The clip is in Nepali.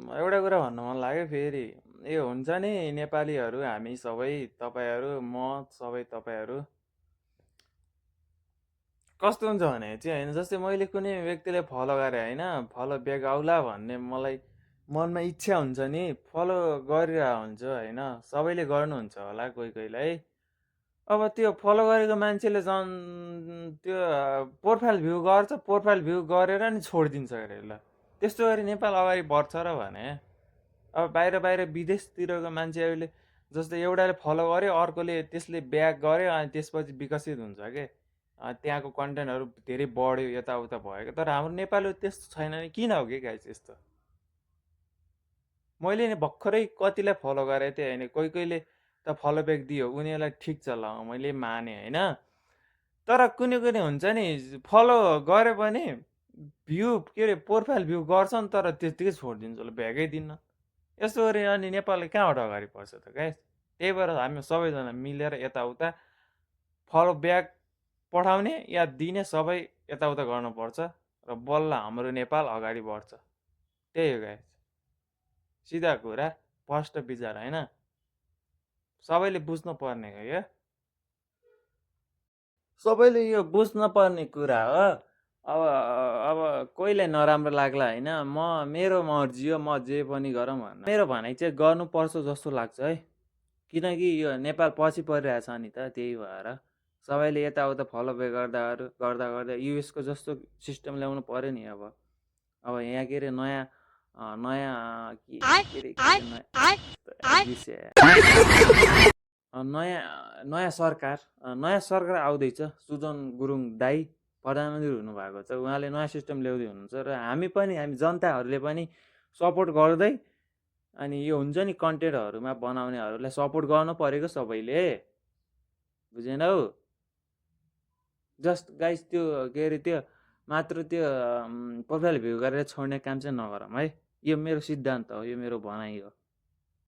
एउटा कुरा भन्नु मन लाग्यो फेरि। यो हुन्छ नि नेपालीहरू हामी सबै तपाईँहरू म सबै तपाईँहरू कस्तो हुन्छ भने चाहिँ होइन, जस्तै मैले कुनै व्यक्तिले फलो गरेँ होइन, फलो ब्याक आउला भन्ने मलाई मनमा इच्छा हुन्छ नि, फलो गरिरहेको हुन्छ होइन। सबैले गर्नुहुन्छ होला कोही कोहीलाई। अब त्यो फलो गरेको मान्छेले झन् त्यो प्रोफाइल भ्यू गर्छ, प्रोफाइल भ्यू गरेर नि छोडिदिन्छ अरे ल। त्यस्तो गरी नेपाल अगाडि बढ्छ र भने अब बाहिर बाहिर विदेशतिरको मान्छेहरूले जस्तै एउटाले फलो गर्यो, अर्कोले त्यसले ब्याक गर्यो, अनि त्यसपछि विकसित हुन्छ के। त्यहाँको कन्टेन्टहरू धेरै बढ्यो, यताउता भयो। तर हाम्रो नेपालमा त्यस्तो छैन नि, किन हो कि गाइस यस्तो? मैले नि भर्खरै कतिलाई फलो गरेको थिएँ होइन, कोही कोहीले त फलो ब्याक दियो, उनीहरूलाई ठिक छ ल, मैले माने होइन। तर कुनै कुनै हुन्छ नि फलो गरे पनि भ्यू के अरे प्रोफाइल भ्यू गर्छन् तर त्यत्तिकै छोडिदिन्छ ल, भ्यागै दिन्न। यसो गरी अनि नेपालले कहाँबाट अगाडि बढ्छ त गाइस? त्यही भएर हामी सबैजना मिलेर यताउता फलो ब्याक पठाउने या दिने सबै यताउता गर्नुपर्छ र बल्ल हाम्रो नेपाल अगाडि बढ्छ। त्यही हो गाइस, सिधा कुरा, फर्स्ट विचार होइन, सबैले बुझ्नु पर्ने हो यो। सबैले यो बुझ्न पर्ने कुरा हो। अब कोहीलाई नराम्रो लाग्ला होइन, मेरो मर्जी हो, म जे पनि गरौँ भन्न, मेरो भनाइ चाहिँ गर्नुपर्छ जस्तो लाग्छ है। किनकि यो नेपाल पछि परिरहेछ नि त, त्यही भएर सबैले यताउता फलो ब्याक गर्दा गर्दा गर्दा युएसको जस्तो सिस्टम ल्याउनु पर्यो नि। अब यहाँ के अरे नयाँ नयाँ के अरे नयाँ बिर्सेँ। नयाँ सरकार आउँदैछ, सुजन गुरुङ दाई प्रधानमन्त्री हुनुभएको छ, उहाँले नयाँ सिस्टम ल्याउँदै हुनुहुन्छ र हामी जनताहरूले पनि सपोर्ट गर्दै अनि यो हुन्छ नि कन्टेन्टहरूमा बनाउनेहरूलाई सपोर्ट गर्नु परेको सबैले, बुझेनौ? जस्ट गाइस त्यो के अरे त्यो मात्र त्यो प्रोफाइल भ्यू गरेर छोड्ने काम चाहिँ नगरौँ है। यो मेरो सिद्धान्त हो, यो मेरो भनाइ हो।